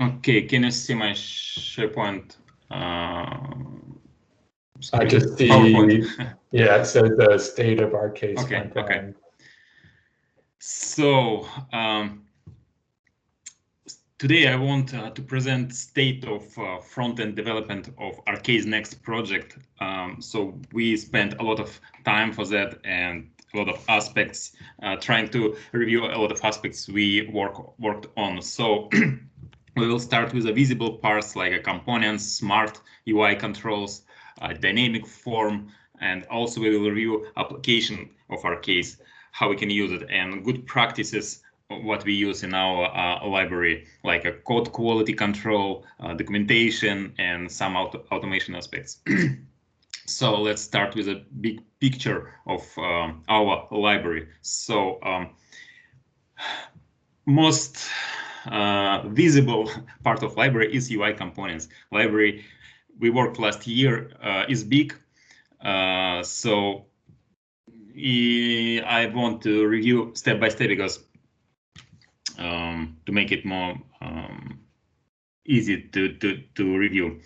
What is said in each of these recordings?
Okay, can you see my SharePoint? I just see, PowerPoint. yeah, it says the state of our case Okay, went okay. on. So today I want to present state of front-end development of our case next project. So we spent a lot of time for that and a lot of aspects, trying to review a lot of aspects we worked on. So we will start with the visible parts like components, smart UI controls, dynamic form, and also we will review application of our case, how we can use it, and good practices what we use in our library, like a code quality control, documentation, and some automation aspects. So let's start with a big picture of our library. So most visible part of library is UI components. Library we worked last year is big, so I want to review step by step because to make it more easy to review.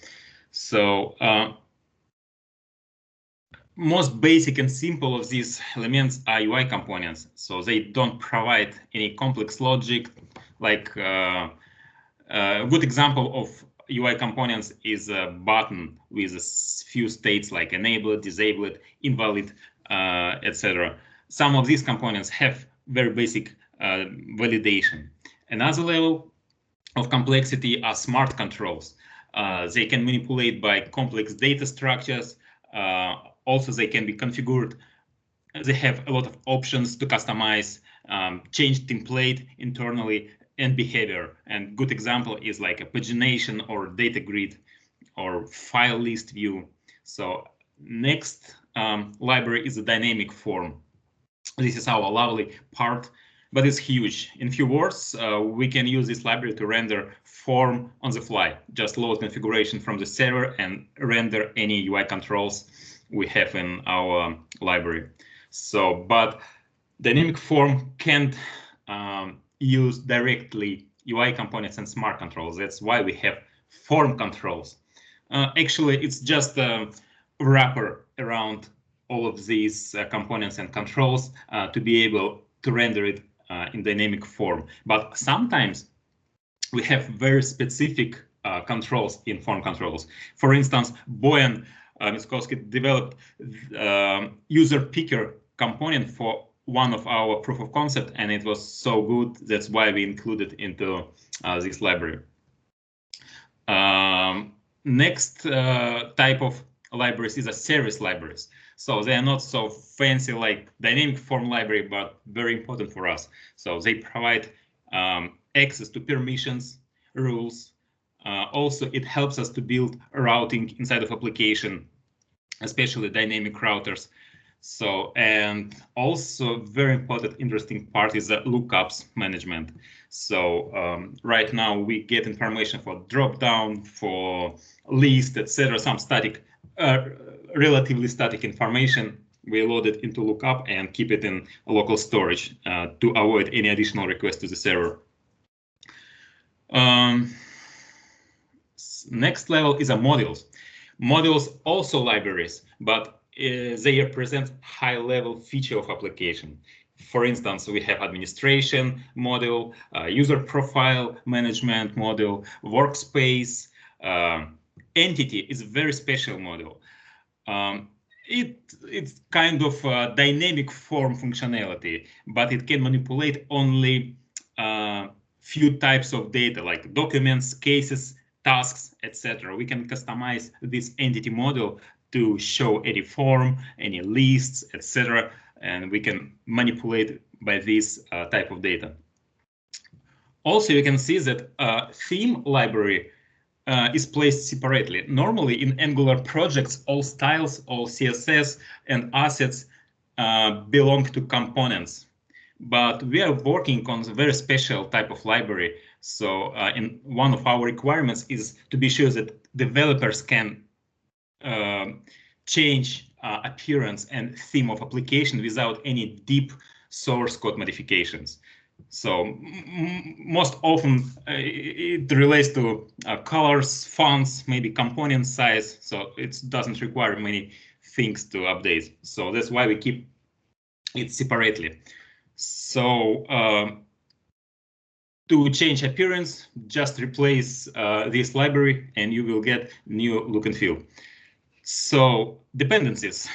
So most basic and simple of these elements are UI components. So they don't provide any complex logic. Like a good example of UI components is a button with a few states like enabled, disabled, invalid, etc. Some of these components have very basic validation. Another level of complexity are smart controls. They can manipulate by complex data structures. Also, they can be configured. They have a lot of options to customize, change template internally, and behavior. And good example is like a pagination or data grid or file list view. So next library is a dynamic form. This is our lovely part, but it's huge. In few words, we can use this library to render form on the fly. Just load configuration from the server and render any UI controls we have in our library. So, but dynamic form can't use directly UI components and smart controls. That's why we have form controls. Actually, it's just a wrapper around all of these components and controls to be able to render it in dynamic form. But sometimes we have very specific controls in form controls. For instance, Boyan Miskovsky developed user picker component for one of our proof of concept, and it was so good. That's why we included into this library. Next type of libraries is a service libraries. So they are not so fancy like dynamic form library, but very important for us. So they provide access to permissions, rules. Also, it helps us to build routing inside of application, especially dynamic routers. So, and also very important, interesting part is the lookups management. So right now we get information for dropdown, for list, etc. Some static, relatively static information. We load it into lookup and keep it in local storage to avoid any additional requests to the server. Next level is a modules. Modules also libraries, but they represent high-level feature of application. For instance, we have administration module, user profile management module, workspace. Entity is a very special module. It's kind of a dynamic form functionality, but it can manipulate only few types of data like documents, cases, tasks, etc. We can customize this entity model to show any form, any lists, etc. And we can manipulate by this type of data. Also, you can see that theme library is placed separately. Normally, in Angular projects, all styles, all CSS, and assets belong to components. But we are working on a very special type of library. So in one of our requirements is to be sure that developers can change appearance and theme of application without any deep source code modifications. So most often it relates to colors, fonts, maybe component size. So it doesn't require many things to update. So that's why we keep it separately. So to change appearance, just replace this library and you will get new look and feel. So dependencies.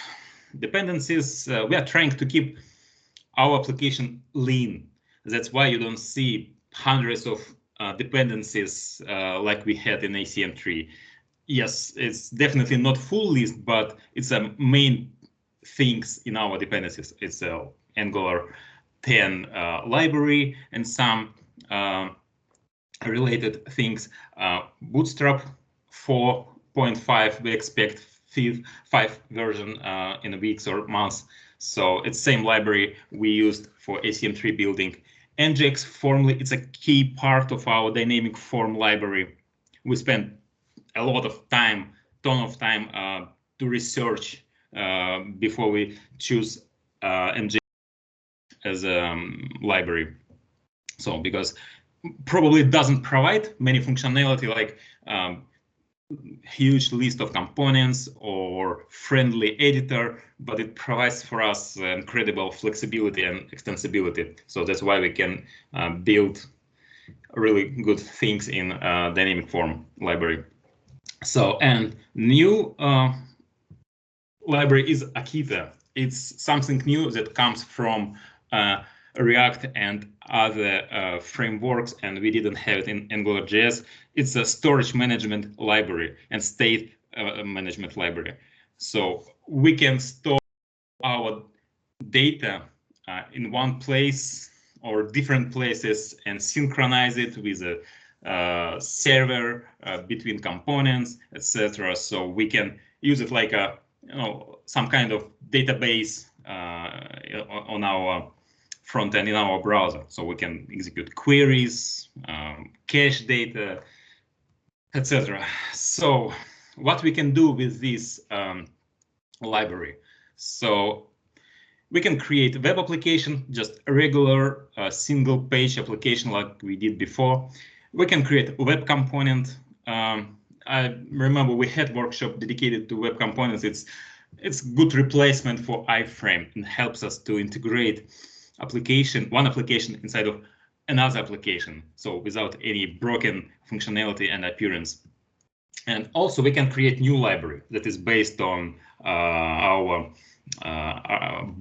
Dependencies, we are trying to keep our application lean. That's why you don't see hundreds of dependencies like we had in ACM3. Yes, it's definitely not full list, but it's a main things in our dependencies. It's a Angular 10 library and some related things. Bootstrap 4.5, we expect 5 version in weeks or months. So it's same library we used for ACM3 building. NGX formally, it's a key part of our dynamic form library. We spent a lot of time, ton of time to research before we choose NGX as a library. So because probably it doesn't provide many functionality like huge list of components or friendly editor, but it provides for us incredible flexibility and extensibility. So that's why we can build really good things in dynamic form library. So, and new library is Akita. It's something new that comes from React and other frameworks, and we didn't have it in AngularJS. It's a storage management library and state management library. So we can store our data in one place or different places and synchronize it with a server between components, etc. So we can use it like a some kind of database on our front end in our browser. So we can execute queries, cache data, etc. So what we can do with this library? So we can create a web application, just a regular single page application like we did before. We can create a web component. I remember we had workshop dedicated to web components. It's good replacement for iframe and helps us to integrate one application inside of another application. So without any broken functionality and appearance. And also we can create new library that is based on our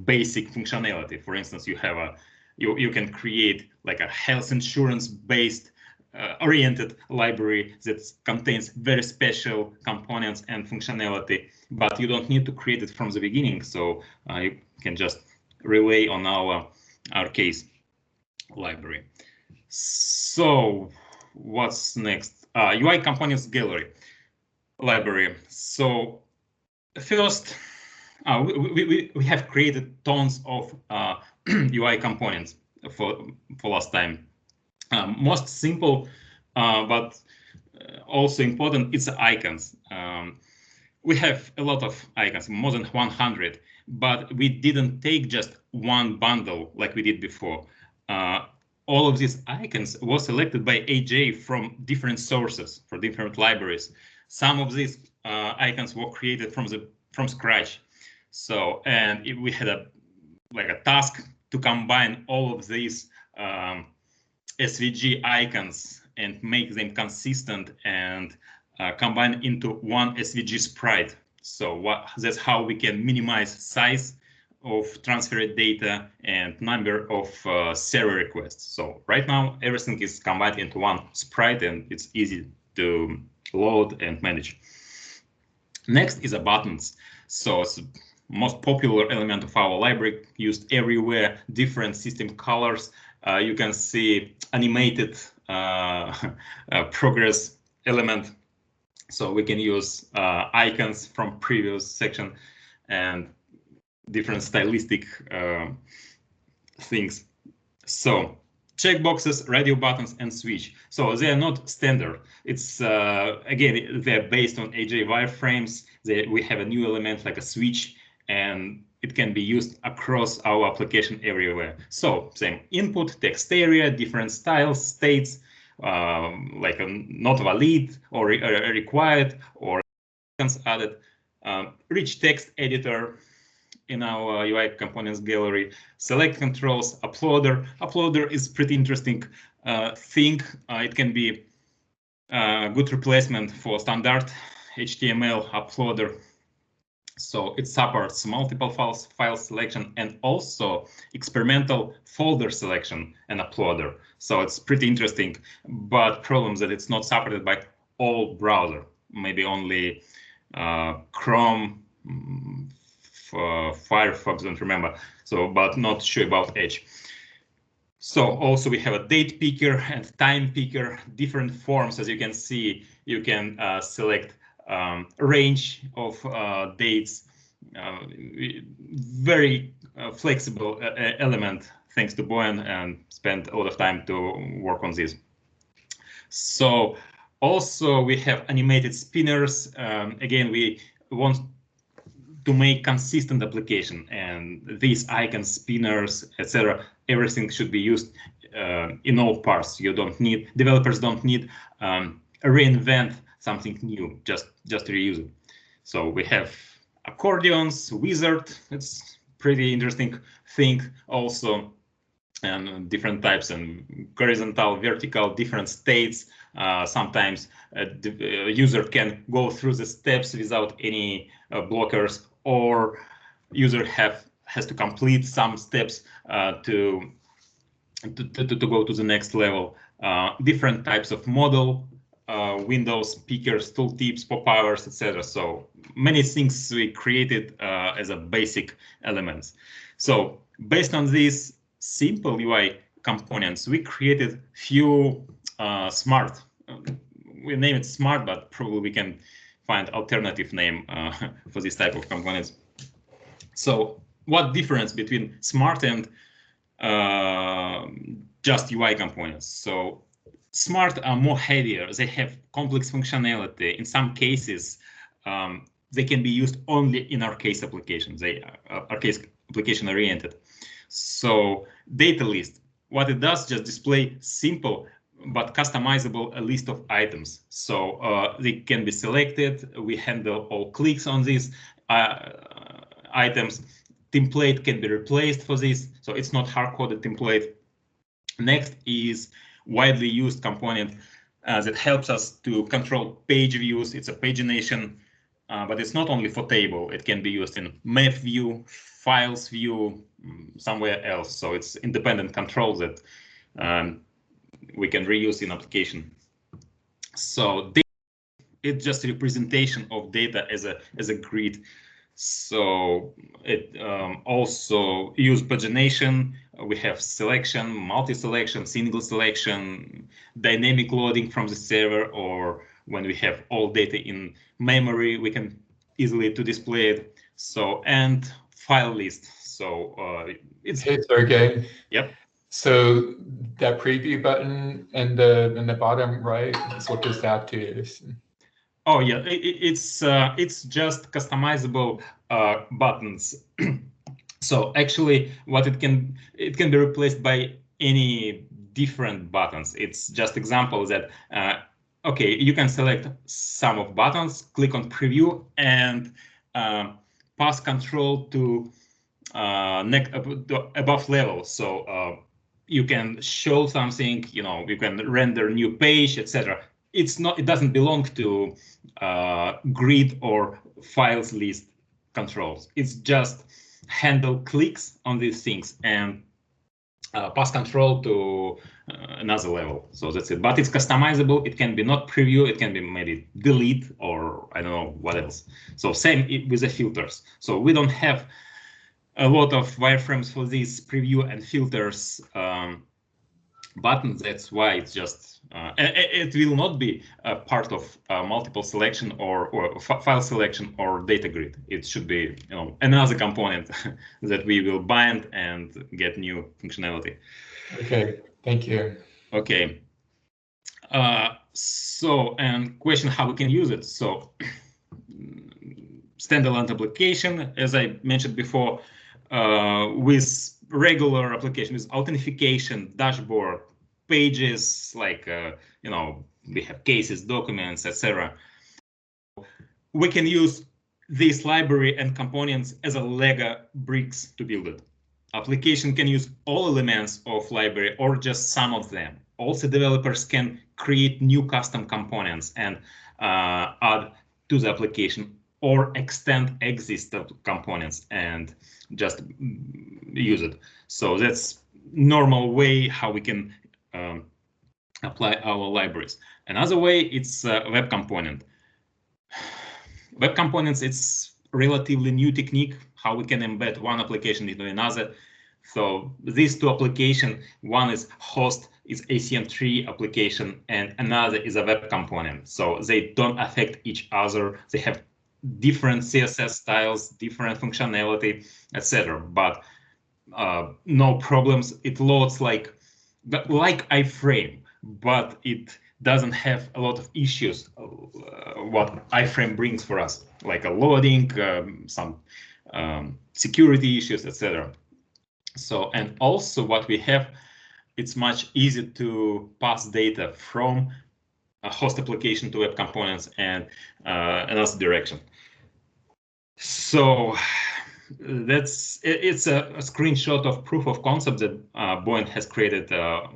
basic functionality. For instance, you have you can create like a health insurance based oriented library that contains very special components and functionality, but you don't need to create it from the beginning. So you can just rely on our case library. So what's next? UI components gallery library. So first, we have created tons of UI components for last time. Most simple, but also important, it's icons. We have a lot of icons, more than 100, but we didn't take just one bundle like we did before. All of these icons was selected by AJ from different sources, for different libraries. Some of these icons were created from scratch. So, and we had a task to combine all of these SVG icons and make them consistent and combine into one SVG sprite. So that's how we can minimize size of transferred data and number of server requests. So right now, everything is combined into one sprite and it's easy to load and manage. Next is buttons. So it's the most popular element of our library, used everywhere, different system colors. You can see animated progress element. So we can use icons from previous section and different stylistic things. So checkboxes, radio buttons, and switch. So they are not standard. It's again, they're based on AJ wireframes. We have a new element like a switch, and it can be used across our application everywhere. So same input, text area, different styles, states, like not valid or required or added, rich text editor in our UI components gallery, select controls, uploader. Uploader is pretty interesting thing. It can be a good replacement for standard HTML uploader. So it supports multiple file selection and also experimental folder selection and uploader. So it's pretty interesting, but problem is that it's not supported by all browser, maybe only Chrome, Firefox, don't remember. So, but not sure about Edge. So also we have a date picker and time picker, different forms. As you can see, you can select range of dates, very flexible element, thanks to Boyan, and spent a lot of time to work on this. So also we have animated spinners. Again, we want to make consistent application, and these icons, spinners, etc., everything should be used in all parts. You don't need, developers don't need reinvent something new, just reuse it. So we have accordions, wizard, it's pretty interesting thing also, and different types, and horizontal, vertical, different states. Sometimes the user can go through the steps without any blockers, or user has to complete some steps to go to the next level. Different types of model, windows, pickers, tooltips, pop powers, etc. So many things we created as a basic elements. So based on these simple UI components, we created few smart. We name it smart, but probably we can find alternative name for this type of components. So what difference between smart and just UI components? So smart are more heavier. They have complex functionality. In some cases, they can be used only in arcade applications. They are arcade application oriented. So data list, what it does, just display simple but customizable a list of items. So they can be selected. We handle all clicks on these items. Template can be replaced for this. So it's not hard-coded template. Next is widely used component that helps us to control page views. It's a pagination, but it's not only for table. It can be used in map view, files view, somewhere else. So it's independent control that we can reuse in application. So it's just a representation of data as a grid. So it also use pagination. We have selection, multi-selection, single selection, dynamic loading from the server, or when we have all data in memory, we can easily to display it. So, and file list. So it's Hey, Sergey. Yep. So that preview button in the bottom right, what does that do? Oh yeah, it's just customizable buttons. So actually, what it can be replaced by any different buttons. It's just example that okay, you can select some of buttons, click on preview, and pass control to above level. So you can show something, you know, you can render new page, etc. It's not, it doesn't belong to grid or files list controls. It's just handle clicks on these things and pass control to another level. So that's it. But it's customizable. It can be not preview. It can be maybe delete, or I don't know what else. So same with the filters. So we don't have a lot of wireframes for these preview and filters buttons. That's why it's just it will not be a part of multiple selection or file selection or data grid. It should be, you know, another component that we will bind and get new functionality. Okay, thank you. Okay. So, and question how we can use it. So standalone application, as I mentioned before, with regular application, with authentication, dashboard, pages, like, you know, we have cases, documents, etc. We can use this library and components as a Lego bricks to build it. Application can use all elements of library or just some of them. Also, developers can create new custom components and add to the application, or extend existing components and just use it. So that's normal way how we can apply our libraries. Another way, it's web component. Web components, it's relatively new technique, how we can embed one application into another. So these two applications, one is host, is ACM3 application, and another is a web component. So they don't affect each other. They have different CSS styles, different functionality, etc. But no problems. It loads like iframe, but it doesn't have a lot of issues what iframe brings for us, like a loading, some security issues, etc. So, and also what we have, it's much easier to pass data from a host application to web components and another direction. So it's a screenshot of proof of concept that Boeing has created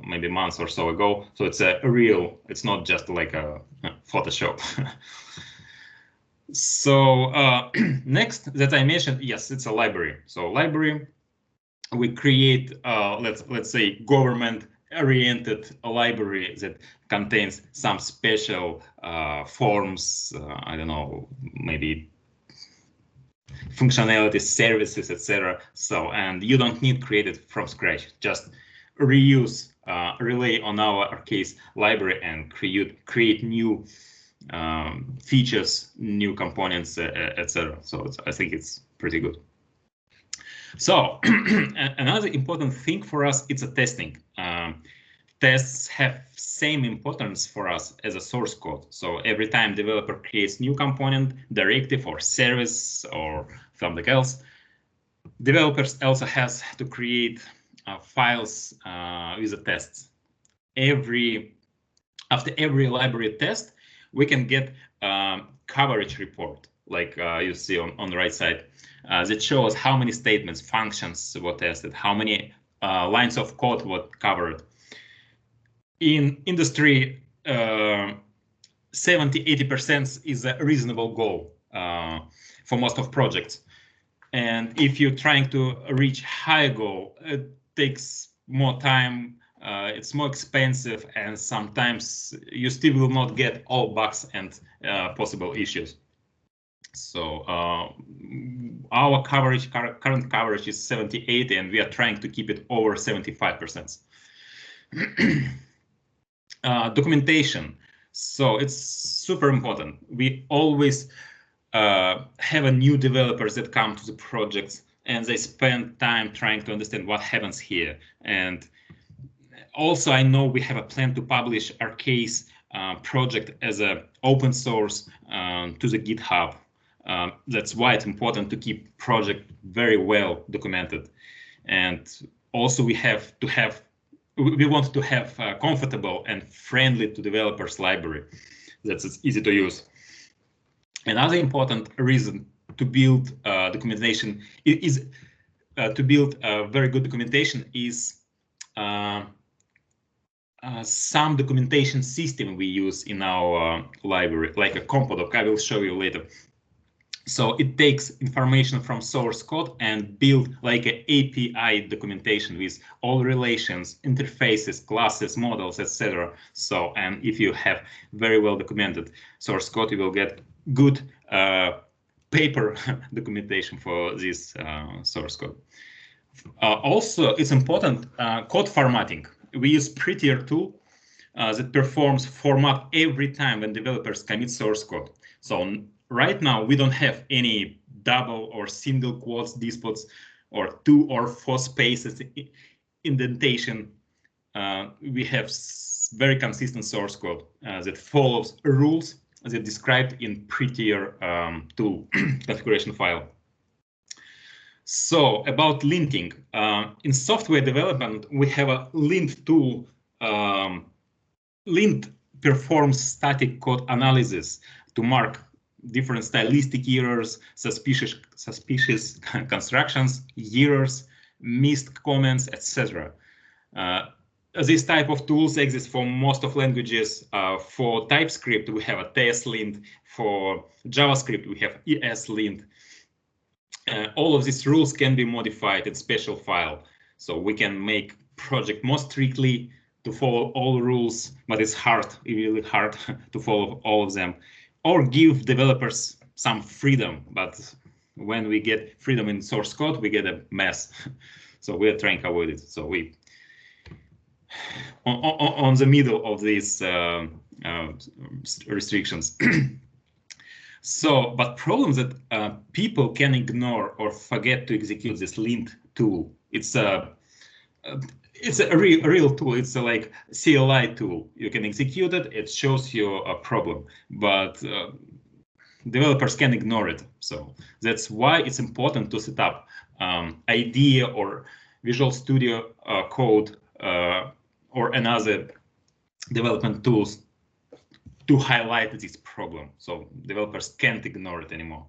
maybe months or so ago. So it's a real, it's not just like a Photoshop. So next that I mentioned, yes, it's a library. So library, we create, let's say, government-oriented library that contains some special forms, I don't know, maybe functionality, services, etc. So, and you don't need to create it from scratch. Just reuse, rely on our case library and create new features, new components, etc. So I think it's pretty good. So another important thing for us, it's a testing. Tests have same importance for us as a source code. So every time developer creates new component, directive or service or something else, developers also has to create files with the tests. After every library test, we can get coverage report, like you see on the right side, that shows how many statements, functions were tested, how many lines of code were covered. In industry, 70–80% is a reasonable goal for most of projects. And if you're trying to reach higher goal, it takes more time, it's more expensive, and sometimes you still will not get all bugs and possible issues. So our coverage, current coverage is 70–80, and we are trying to keep it over 75%. Documentation. So it's super important. We always have a new developers that come to the projects and they spend time trying to understand what happens here. And also, I know we have a plan to publish our case project as an open source to the GitHub. That's why it's important to keep project very well documented. And also we want to have a comfortable and friendly to developers library that's easy to use. Another important reason to build documentation is to build a very good documentation is some documentation system we use in our library, like a Compodoc. I will show you later. So it takes information from source code and build like an API documentation with all relations, interfaces, classes, models, etc. So, and if you have very well documented source code, you will get good paper documentation for this source code. Also, it's important code formatting. We use Prettier tool that performs format every time when developers commit source code. So right now, we don't have any double or single quotes, disputes, or 2 or 4 spaces indentation. We have very consistent source code that follows rules that described in prettier tool configuration file. So about linting, in software development, we have a lint tool. Lint performs static code analysis to mark different stylistic errors, suspicious constructions, errors, missed comments, etc. This type of tools exist for most of languages. For TypeScript, we have a TSLint. For JavaScript, we have ESLint. All of these rules can be modified in special file. So we can make project more strictly to follow all rules, but it's hard, really hard to follow all of them, or give developers some freedom. But when we get freedom in source code, we get a mess. So we are trying to avoid it. So we on the middle of these restrictions. So, but problems that people can ignore or forget to execute this lint tool. It's a real tool. It's a like CLI tool. You can execute it. It shows you a problem, but developers can ignore it. So that's why it's important to set up IDEA or Visual Studio Code or another development tools to highlight this problem, so developers can't ignore it anymore.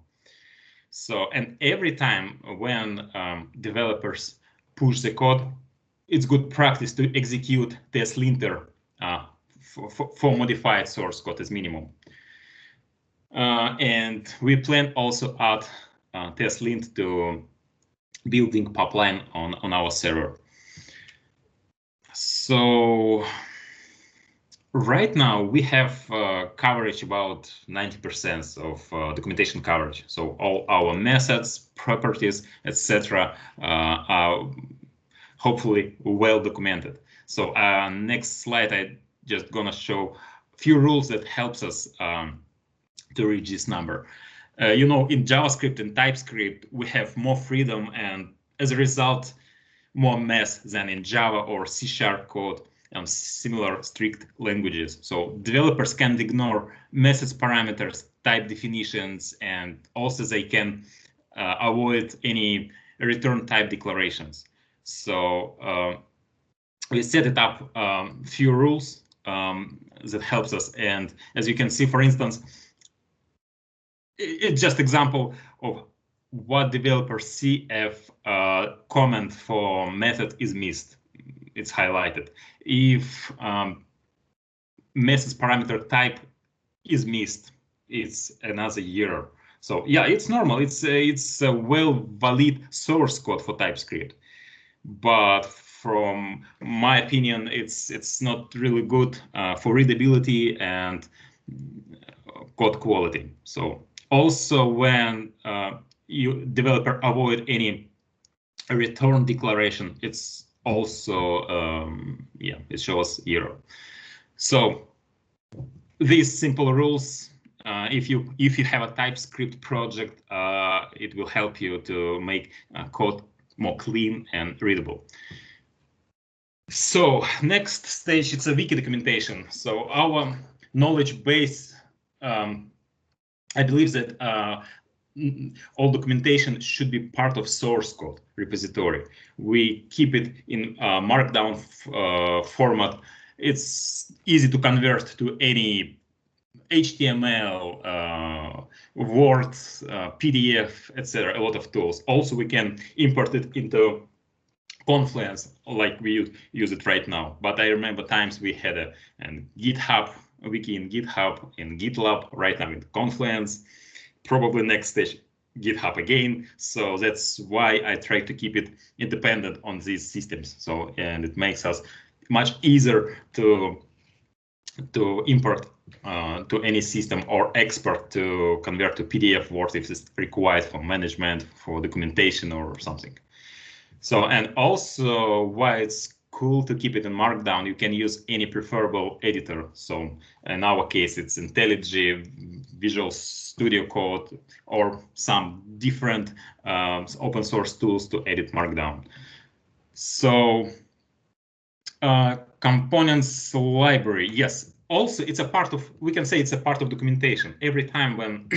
So, and every time when developers push the code, it's good practice to execute TestLinter for modified source code as minimum. And we plan also add TestLint to building pipeline on our server. So right now we have coverage about 90% of documentation coverage. So all our methods, properties, etc. Are hopefully well documented. So next slide, I just gonna show a few rules that helps us to reach this number. You know, in JavaScript and TypeScript, we have more freedom, and as a result, more mess than in Java or C# code and similar strict languages. So developers can ignore message parameters, type definitions, and also they can avoid any return type declarations. So we set it up few rules that helps us. And as you can see, for instance, it's just example of what developers see if comment for method is missed. It's highlighted. If message parameter type is missed, it's another error. So yeah, it's normal. It's a well valid source code for TypeScript, but from my opinion, it's not really good for readability and code quality. So also when you developer avoid any return declaration, it's also yeah, it shows error. So these simple rules, if you have a TypeScript project, it will help you to make code more clean and readable. So next stage, it's a wiki documentation. So our knowledge base, I believe that all documentation should be part of source code repository. We keep it in markdown format. It's easy to convert to any HTML, Word, PDF, etc. A lot of tools. Also, we can import it into Confluence like we use it right now. But I remember times we had a GitHub, wiki in GitHub, in GitLab, right now in Confluence. Probably next stage, GitHub again. So that's why I try to keep it independent on these systems. So, and it makes us much easier to import to any system or export to convert to PDF Word if it's required for management, for documentation or something. So, and also why it's cool to keep it in Markdown, you can use any preferable editor. So in our case, it's IntelliJ, Visual Studio Code, or some different open source tools to edit Markdown. So components library, yes, also it's a part of, we can say it's a part of documentation. Every time when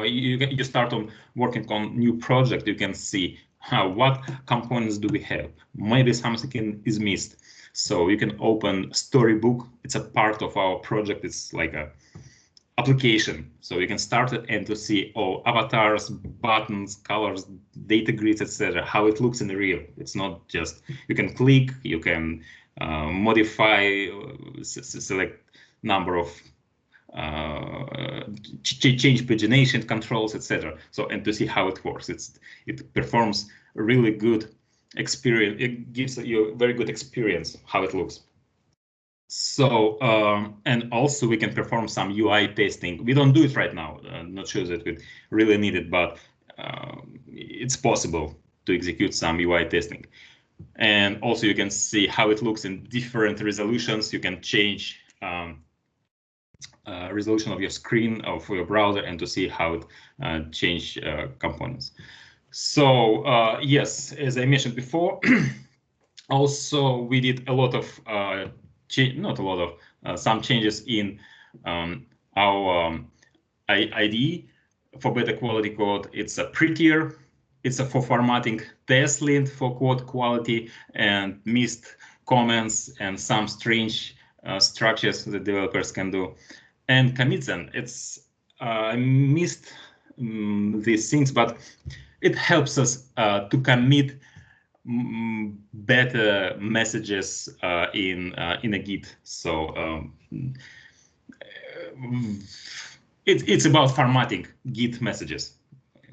you start on working on new project, you can see what components do we have. Maybe something is missed. So you can open Storybook. It's a part of our project. It's like a application. So you can start it and to see all avatars, buttons, colors, data grids, etc. How it looks in the real. It's not just, you can click, you can modify, select number of change pagination controls, etc. So, and to see how it works, it performs a really good experience. It gives you a very good experience how it looks. So, and also we can perform some UI testing. We don't do it right now. Not sure that we really need it, but it's possible to execute some UI testing. And also you can see how it looks in different resolutions. You can change resolution of your screen or for your browser and to see how it change components. So yes, as I mentioned before, also we did a lot of not a lot of some changes in our IDE for better quality code. It's a prettier. It's for formatting TestLint for code quality and missed comments and some strange structures that developers can do. And commits, and it's I missed these things, but it helps us to commit better messages in a Git. So it's about formatting Git messages,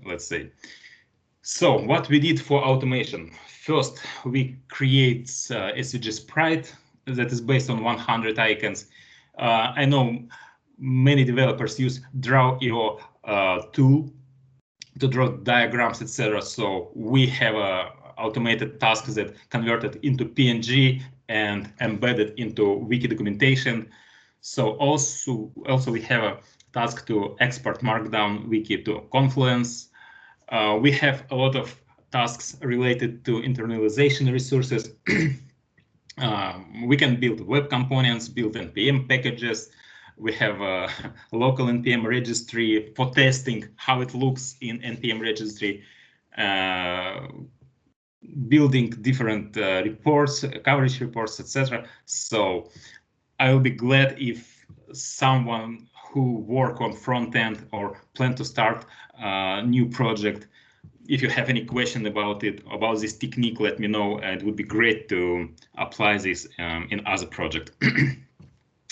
let's say. So what we did for automation: first, we create SVG sprite that is based on 100 icons. I know many developers use Draw.io tool to draw diagrams, etc. So we have a automated task that converted into PNG and embedded into Wiki documentation. So also we have a task to export Markdown Wiki to Confluence. We have a lot of tasks related to internalization resources. We can build web components, build NPM packages. We have a local NPM registry for testing how it looks in NPM registry, building different reports, coverage reports, etc. So I will be glad if someone who work on front end or plan to start a new project, if you have any question about it, about this technique, let me know. And it would be great to apply this in other project.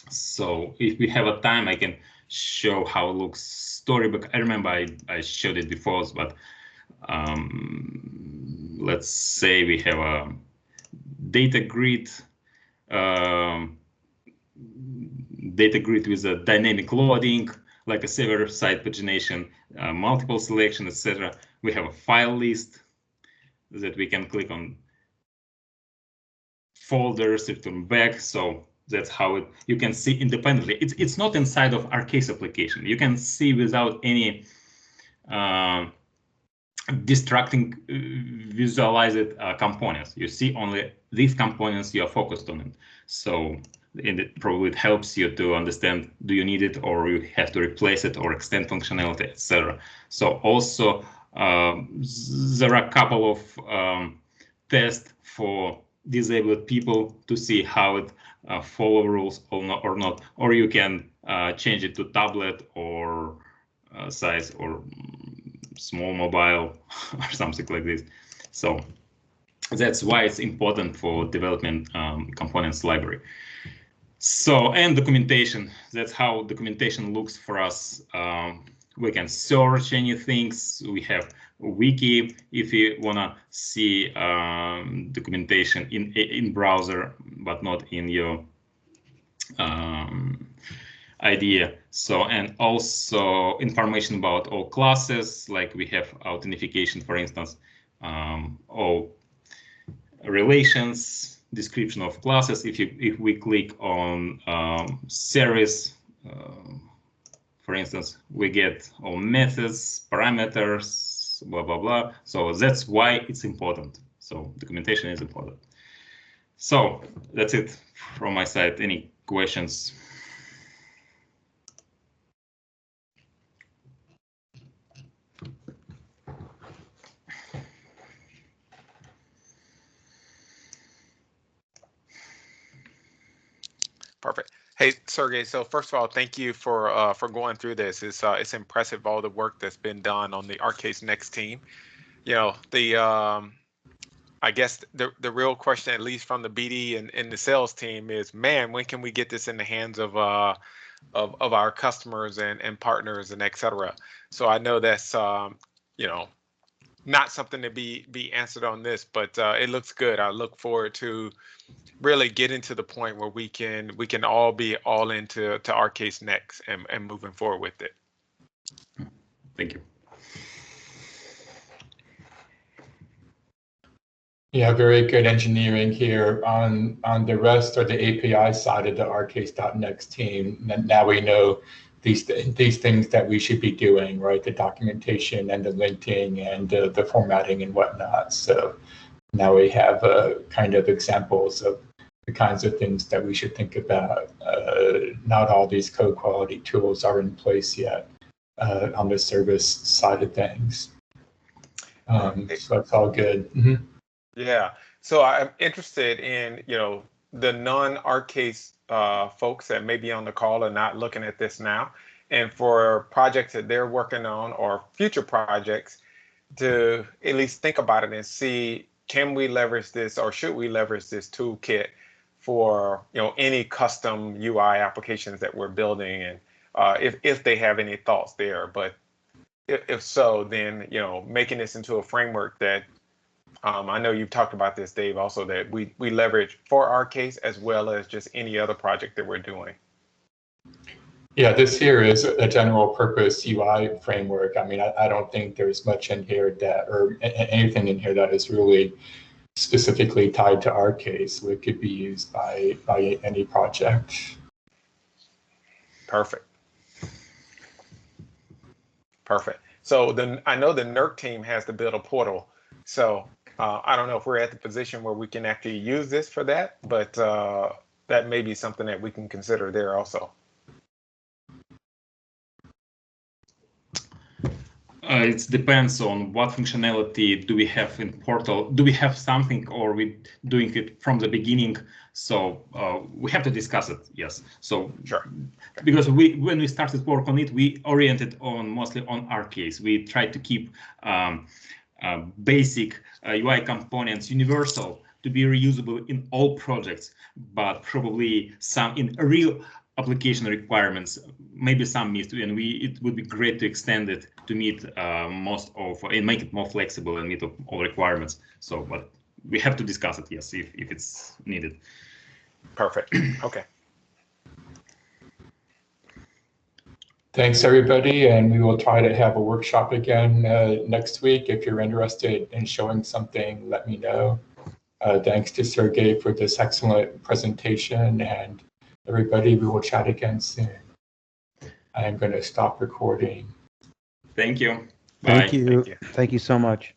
So if we have a time, I can show how it looks Storybook. I remember I showed it before, but let's say we have a data grid with a dynamic loading, like a server-side pagination, multiple selection, etc. We have a file list that we can click on folders, return back. So that's how you can see independently. It's not inside of our case application. You can see without any distracting visualized components. You see only these components you are focused on it. So it probably helps you to understand, do you need it or you have to replace it or extend functionality, etc. So also there are a couple of tests for disabled people to see how it follow rules or not, or you can change it to tablet or size or small mobile or something like this. So that's why it's important for development components library. So, and documentation, that's how documentation looks for us. We can search any things. We have Wiki if you wanna see documentation in browser, but not in your IDE. So, and also information about all classes, like we have authentication, for instance, all relations, description of classes. If we click on service, for instance, we get all methods, parameters, blah, blah, blah. So that's why it's important. So documentation is important. So that's it from my side. Any questions? Perfect. Hey, Sergey. So first of all, thank you for going through this. It's impressive all the work that's been done on the ArcCase Next team. You know, the I guess the real question, at least from the BD and the sales team, is, man, when can we get this in the hands of our customers and partners and et cetera? So I know that's you know, not something to be answered on this, but it looks good. I look forward to really getting to the point where we can all be all into ArcCase Next and moving forward with it. Thank you. Yeah, very good engineering here on the REST or the API side of the ArcCase.next team. And now we know these things that we should be doing, right? The documentation and the linting and the formatting and whatnot. So now we have kind of examples of the kinds of things that we should think about. Not all these code quality tools are in place yet on the service side of things. So it's all good. Mm-hmm. Yeah. So I'm interested in, you know, the non-ArcCase folks that may be on the call and not looking at this now, and for projects that they're working on or future projects, to at least think about it and see, can we leverage this or should we leverage this toolkit for, you know, any custom UI applications that we're building, and if they have any thoughts there. But if so, then, you know, making this into a framework that I know you've talked about this, Dave, also, that we leverage for ArcCase as well as just any other project that we're doing. Yeah, this here is a general purpose UI framework. I mean, I don't think there's much in here that, or anything in here that is really specifically tied to ArcCase. It could be used by any project. Perfect. Perfect. So then I know the NERC team has to build a portal. So I don't know if we're at the position where we can actually use this for that, but that may be something that we can consider there also. It depends on what functionality do we have in Portal. Do we have something, or we doing it from the beginning? So we have to discuss it. Yes. So sure. Because when we started work on it, we oriented on mostly on ArcCase. We tried to keep basic UI components universal to be reusable in all projects, but probably some in real application requirements, maybe some missed, and it would be great to extend it to meet most of, and make it more flexible and meet all requirements. So, but we have to discuss it, yes, if it's needed. Perfect. Okay. Thanks, everybody, and we will try to have a workshop again next week. If you're interested in showing something, let me know. Thanks to Sergey for this excellent presentation, and everybody, we will chat again soon. I am going to stop recording. Thank you. Thank Bye. you. Thank you so much.